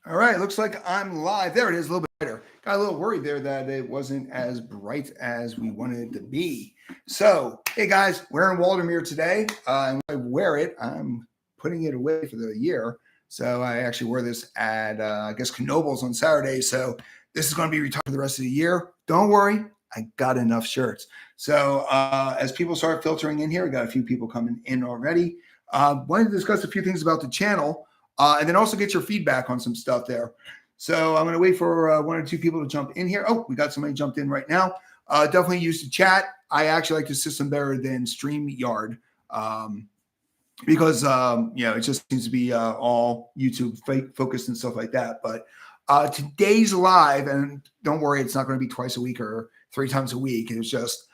All right, looks like I'm live. There it is, a little bit brighter. Got a little worried there that it wasn't as bright as we wanted it to be. So, hey guys, wearing Waldemir today. And when I wear it, I'm putting it away for the year. So I actually wore this at, I guess, Knoebels on Saturday. So this is going to be retired for the rest of the year. Don't worry, I got enough shirts. So as people start filtering in here, I got a few people coming in already. Wanted to discuss a few things about the channel. And then also get your feedback on some stuff there. So I'm going to wait for one or two people to jump in here. Oh, we got somebody jumped in right now. Definitely use the chat. I actually like the system better than StreamYard because, it just seems to be all YouTube focused and stuff like that. But today's live, and don't worry, it's not going to be twice a week or 3 times a week. It was just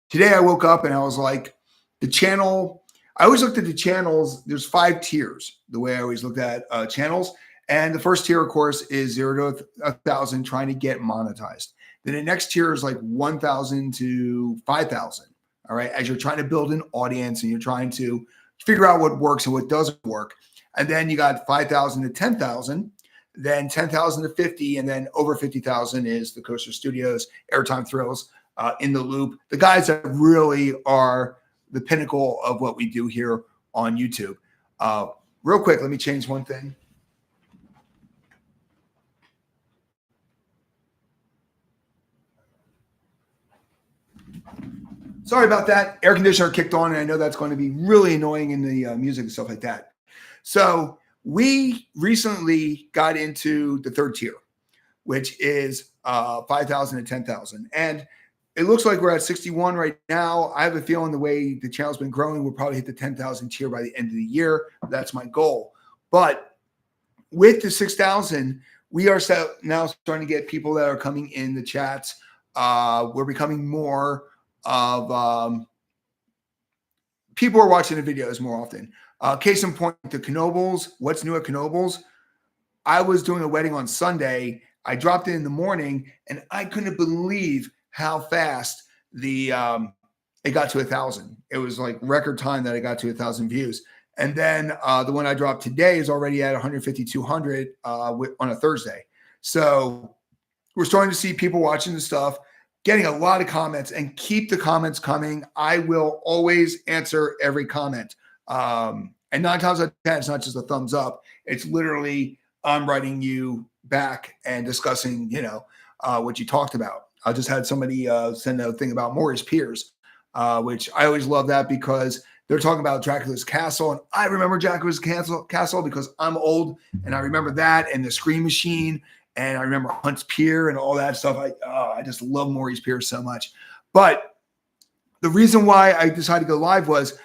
today I woke up and I was like, the channel – I always looked at the channels. There's 5 tiers, the way I always looked at channels. And the first tier, of course, is 0 to 1,000, trying to get monetized. Then the next tier is like 1,000 to 5,000. All right. As you're trying to build an audience and you're trying to figure out what works and what doesn't work. And then you got 5,000 to 10,000, then 10,000 to 50, and then over 50,000 is the Coaster Studios, Airtime Thrills, In the Loop. The guys that really are the pinnacle of what we do here on YouTube. Real quick, let me change one thing. Sorry about that. Air conditioner kicked on, and I know that's going to be really annoying in the music and stuff like that. So we recently got into the 3rd tier, which is 5,000 to 10,000. And it looks like we're at 61 right now. I have a feeling the way the channel's been growing, we'll probably hit the 10,000 tier by the end of the year. That's my goal. But with the 6,000, we are now starting to get people that are coming in the chats. We're becoming more of people are watching the videos more often. Case in point, to Knoebels. What's new at Knoebels? I was doing a wedding on Sunday. I dropped in the morning, and I couldn't believe how fast it got to 1,000. It was like record time that it got to 1,000 views. And then the one I dropped today is already at 150, 200 on a Thursday. So we're starting to see people watching the stuff, getting a lot of comments, and keep the comments coming. I will always answer every comment. And 9 times out of 10, it's not just a thumbs up. It's literally I'm writing you back and discussing, what you talked about. I just had somebody send a thing about Maurice Piers, which I always love that because they're talking about Dracula's Castle. And I remember Dracula's Castle because I'm old and I remember that and the Scream Machine. And I remember Hunt's Pier and all that stuff. I just love Maurice Piers so much. But the reason why I decided to go live was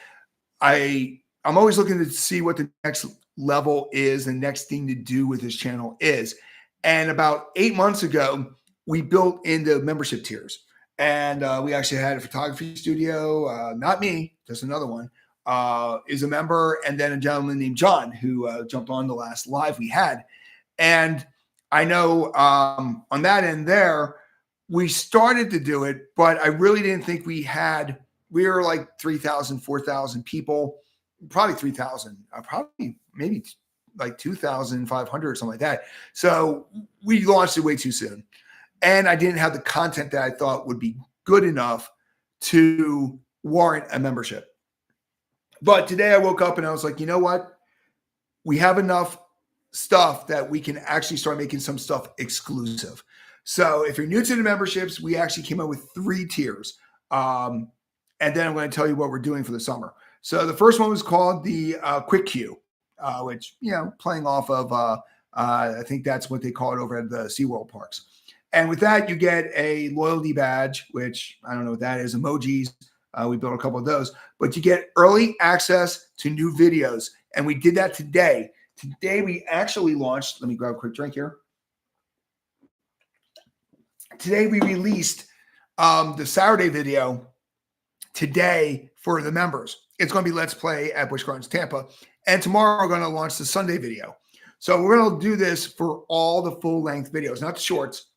I'm always looking to see what the next level is, the next thing to do with this channel is. And about 8 months ago, we built into membership tiers. And we actually had a photography studio, not me, just another one, is a member. And then a gentleman named John who jumped on the last live we had. And I know on that end there, we started to do it, but I really didn't think we were like 3,000, 4,000 people, probably 3,000, probably maybe like 2,500 or something like that. So we launched it way too soon. And I didn't have the content that I thought would be good enough to warrant a membership. But today I woke up and I was like, you know what? We have enough stuff that we can actually start making some stuff exclusive. So if you're new to the memberships, we actually came up with 3 tiers. And then I'm going to tell you what we're doing for the summer. So the first one was called the Quick Queue, which, playing off of, I think that's what they call it over at the SeaWorld parks. And with that, you get a loyalty badge, which I don't know what that is, emojis. We built a couple of those, but you get early access to new videos. And we did that today. Today, we actually launched, let me grab a quick drink here. Today, we released the Saturday video today for the members. It's going to be Let's Play at Busch Gardens, Tampa. And tomorrow, we're going to launch the Sunday video. So we're going to do this for all the full-length videos, not the shorts.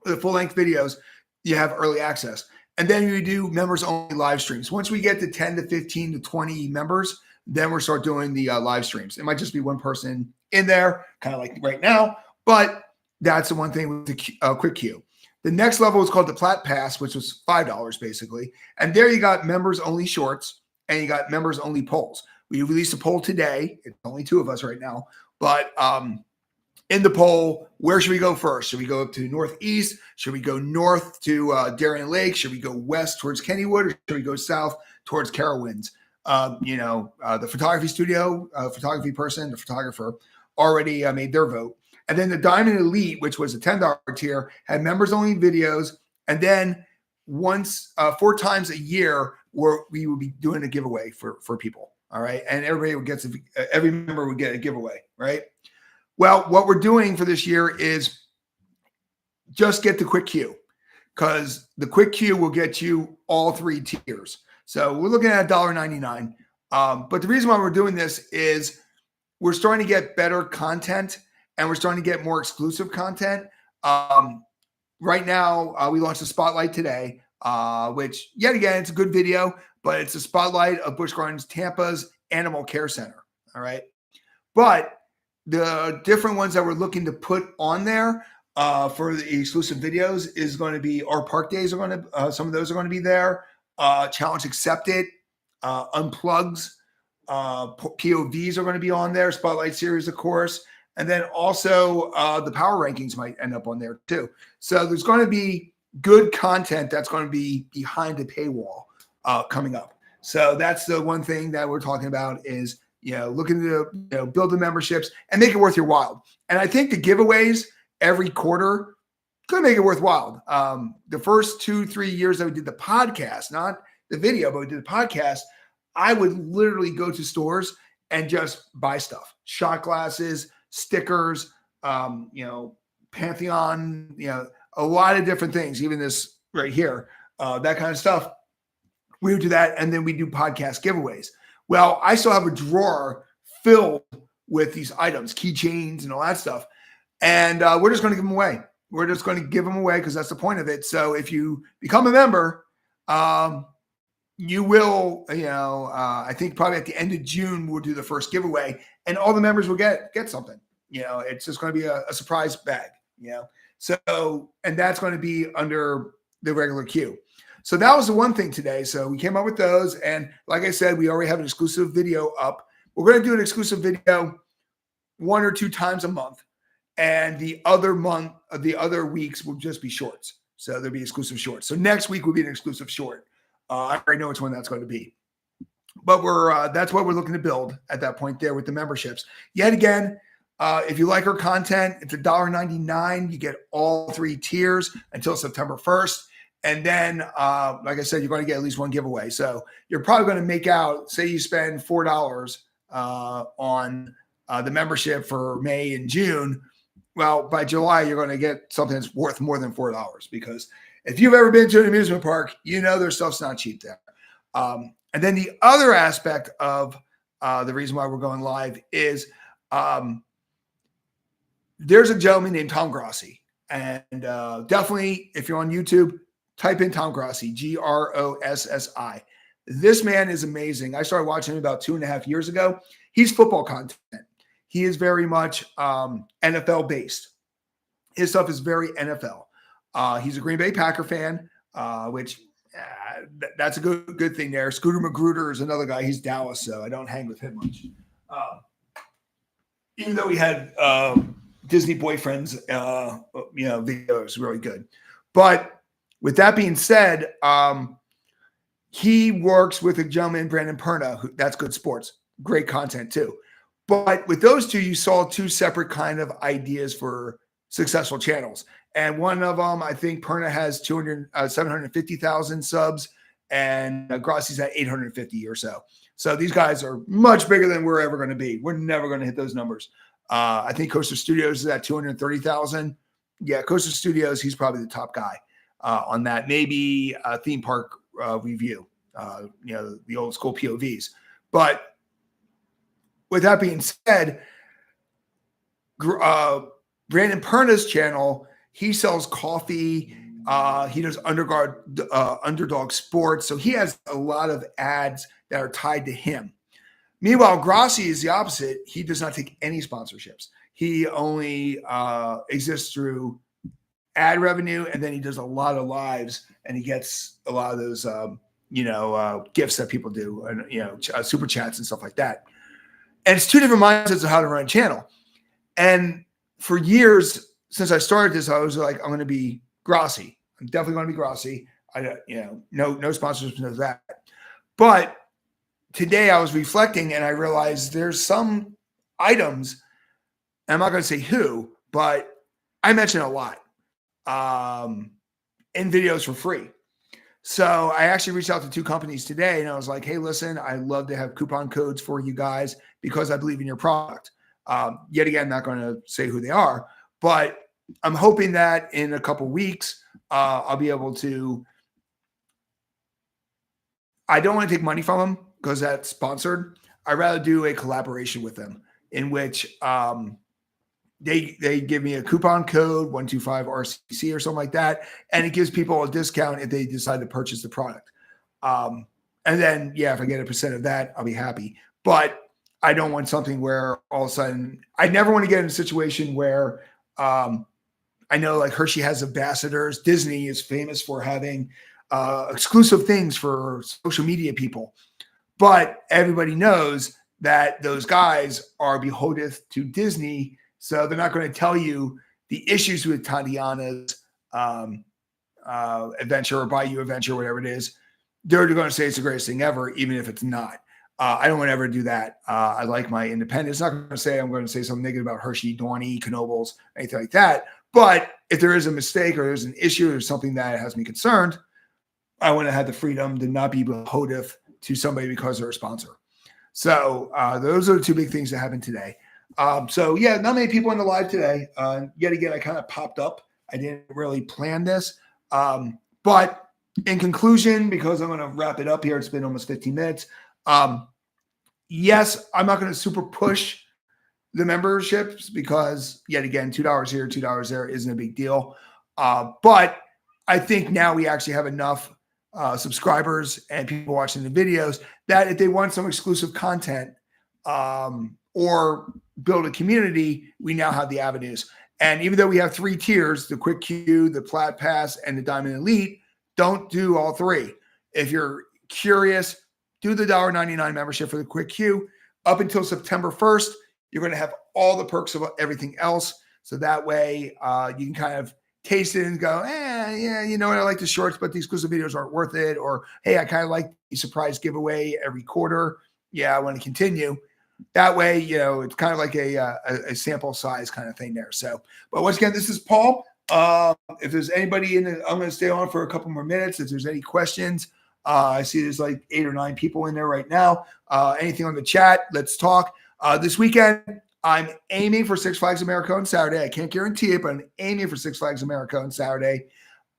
The full-length videos, you have early access. And then we do members-only live streams. Once we get to 10 to 15 to 20 members, then we'll start doing the live streams. It might just be one person in there, kind of like right now, but that's the one thing with the quick queue. The next level is called the Plat Pass, which was $5 basically. And there you got members only shorts and you got members only polls. We released a poll today. It's only 2 of us right now, but in the poll, where should we go first? Should we go up to Northeast? Should we go north to Darien Lake? Should we go west towards Kennywood? Or should we go south towards Carowinds? The photography studio, photography person, the photographer already made their vote. And then the Diamond Elite, which was a $10 tier, had members only videos. And then once, 4 times a year, we would be doing a giveaway for people. All right. And everybody would get every member would get a giveaway. Right. Well, what we're doing for this year is just get the quick queue, because the quick queue will get you all 3 tiers. So we're looking at $1.99. But the reason why we're doing this is we're starting to get better content and we're starting to get more exclusive content. Right now, we launched a spotlight today, which yet again, it's a good video, but it's a spotlight of Busch Gardens Tampa's Animal Care Center. All right. But the different ones that we're looking to put on there for the exclusive videos is going to be our park days are going to, some of those are going to be there. Challenge Accepted, Unplugs, POVs are going to be on there, Spotlight Series, of course. And then also the power rankings might end up on there too. So there's going to be good content that's going to be behind the paywall coming up. So that's the one thing that we're talking about is, looking to build the memberships and make it worth your while. And I think the giveaways every quarter could make it worthwhile. The first 2-3 years that we did the podcast, not the video, but we did the podcast, I would literally go to stores and just buy stuff, shot glasses, stickers, Pantheon, a lot of different things, even this right here, that kind of stuff. We would do that. And then we do podcast giveaways. Well, I still have a drawer filled with these items, keychains and all that stuff. And we're just going to give them away. We're just going to give them away because that's the point of it. So if you become a member, you will, I think probably at the end of June, we'll do the first giveaway and all the members will get something. It's just going to be a surprise bag, So, and that's going to be under the regular queue. So that was the one thing today. So we came up with those. And like I said, we already have an exclusive video up. We're going to do an exclusive video 1 or 2 times a month. And the other weeks will just be shorts. So there'll be exclusive shorts. So next week will be an exclusive short. I already know which one that's going to be. But that's what we're looking to build at that point there with the memberships. Yet again, if you like our content, it's $1.99. You get all 3 tiers until September 1st. And then, like I said, you're going to get at least one giveaway. So you're probably going to make out, say you spend $4 on the membership for May and June. Well, by July, you're going to get something that's worth more than $4 because if you've ever been to an amusement park, their stuff's not cheap there. And then the other aspect of the reason why we're going live is there's a gentleman named Tom Grossi. And definitely, if you're on YouTube, type in Tom Grossi, Grossi. This man is amazing. I started watching him about 2.5 years ago. He's football content. He is very much NFL based. His stuff is very NFL. He's a Green Bay Packer fan, which that's a good thing there. Scooter Magruder is another guy. He's Dallas, so I don't hang with him much. Even though we had Disney boyfriends, video is really good. But with that being said, he works with a gentleman, Brandon Perna. That's Good Sports. Great content too. But with those two, you saw 2 separate kind of ideas for successful channels. And one of them, I think Perna has 750,000 subs and Grossi's at 850 or so. So these guys are much bigger than we're ever going to be. We're never going to hit those numbers. I think Coaster Studios is at 230,000. Yeah, Coaster Studios, he's probably the top guy on that. Maybe Theme Park Review, the old school POVs. But with that being said, Brandon Perna's channel, he sells coffee. He does Underdog Sports. So he has a lot of ads that are tied to him. Meanwhile, Grassi is the opposite. He does not take any sponsorships. He only exists through ad revenue, and then he does a lot of lives, and he gets a lot of those, gifts that people do, and super chats and stuff like that. And it's two different mindsets of how to run a channel. And for years since I started this, I was like, I'm going to be Grassi. I'm definitely going to be Grassi. No sponsorships, no that. But today I was reflecting and I realized there's some items, and I'm not going to say who, but I mention a lot in videos for free. So I actually reached out to two companies today and I was like, hey, listen, I'd love to have coupon codes for you guys because I believe in your product. Yet again, I'm not going to say who they are, but I'm hoping that in a couple weeks, I'll be able to. I don't want to take money from them because that's sponsored. I'd rather do a collaboration with them in which they give me a coupon code 125RCC or something like that, and it gives people a discount if they decide to purchase the product. And then, yeah, if I get a percent of that, I'll be happy. But I don't want something where all of a sudden I never want to get in a situation where I know like Hershey has ambassadors. Disney is famous for having exclusive things for social media people. But everybody knows that those guys are beholden to Disney. So they're not going to tell you the issues with Tatiana's adventure or Bayou Adventure, whatever it is. They're going to say it's the greatest thing ever, even if it's not. I don't want to ever do that. I like my independence. Not going to say I'm going to say something negative about Hershey, Dorney, Knoebels, anything like that. But if there is a mistake or there's an issue or something that has me concerned, I want to have the freedom to not be beholden to somebody because they're a sponsor. So those are the two big things that happened today. So yeah, not many people in the live today. Yet again, I kind of popped up. I didn't really plan this. But in conclusion, because I'm going to wrap it up here, it's been almost 15 minutes. Yes, I'm not going to super push the memberships because yet again, $2 here, $2 there isn't a big deal. But I think now we actually have enough subscribers and people watching the videos that if they want some exclusive content or build a community, we now have the avenues. And even though we have 3 tiers, the Quick Queue, the Plat Pass, and the Diamond Elite, don't do all 3. If you're curious, do the $1.99 membership for the Quick Queue. Up until September 1st, you're going to have all the perks of everything else. So that way you can kind of taste it and go, yeah, you know what? I like the shorts, but the exclusive videos aren't worth it. Or, hey, I kind of like the surprise giveaway every quarter. Yeah, I want to continue. That way, it's kind of like a sample size kind of thing there. So, but once again, this is Paul. If there's anybody in it, I'm going to stay on for a couple more minutes. If there's any questions, I see there's like 8 or 9 people in there right now. Anything on the chat, let's talk. This weekend, I'm aiming for Six Flags America on Saturday. I can't guarantee it, but I'm aiming for Six Flags America on Saturday,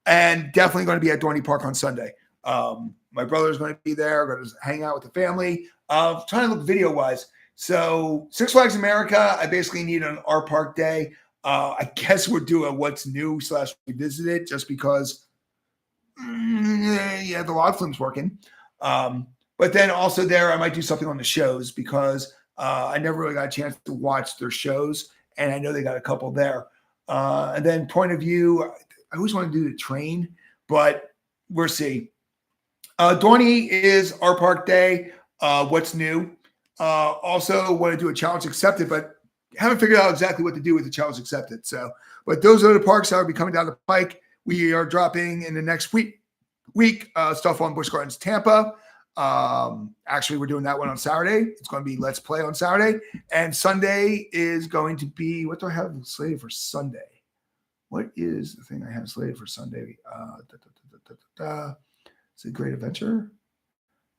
and definitely going to be at Dorney Park on Sunday. My brother's going to be there. Going to hang out with the family. Trying to look video-wise. So Six Flags America, I basically need an R Park day. I guess we'll do a what's new / revisit it just because, the log flume's working. But then also there, I might do something on the shows because I never really got a chance to watch their shows, and I know they got a couple there. And then point of view, I always want to do the train, but we'll see. Dorney is our park day. What's new? Also want to do a challenge accepted, but haven't figured out exactly what to do with the challenge accepted. So, but those are the parks that will be coming down the pike. We are dropping in the next week stuff on Busch Gardens Tampa. Actually, we're doing that one on Saturday. It's going to be Let's Play on Saturday, and Sunday is going to be, what do I have slated for Sunday? What is the thing I have slated for Sunday? Is it Great Adventure?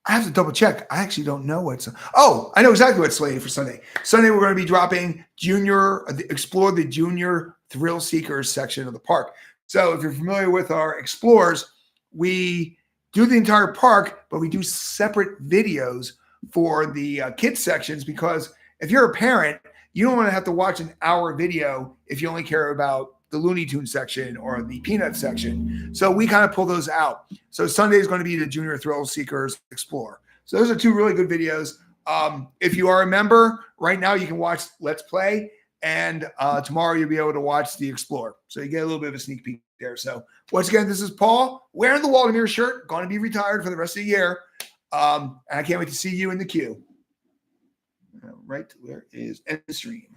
I have to double check. I actually don't know what's. Oh, I know exactly what's slated for Sunday. Sunday, we're going to be dropping Explore the Junior Thrill Seekers section of the park. So if you're familiar with our Explorers, we do the entire park, but we do separate videos for the kids sections, because if you're a parent, you don't want to have to watch an hour video if you only care about the Looney Tunes section or the Peanut section. So we kind of pull those out. So Sunday is going to be the Junior Thrill Seekers Explore. So those are 2 really good videos. If you are a member right now, you can watch Let's Play, and tomorrow you'll be able to watch the Explorer. So you get a little bit of a sneak peek there. So once again, this is Paul wearing the Waldemir shirt, going to be retired for the rest of the year. And I can't wait to see you in the queue. Right, where is end stream?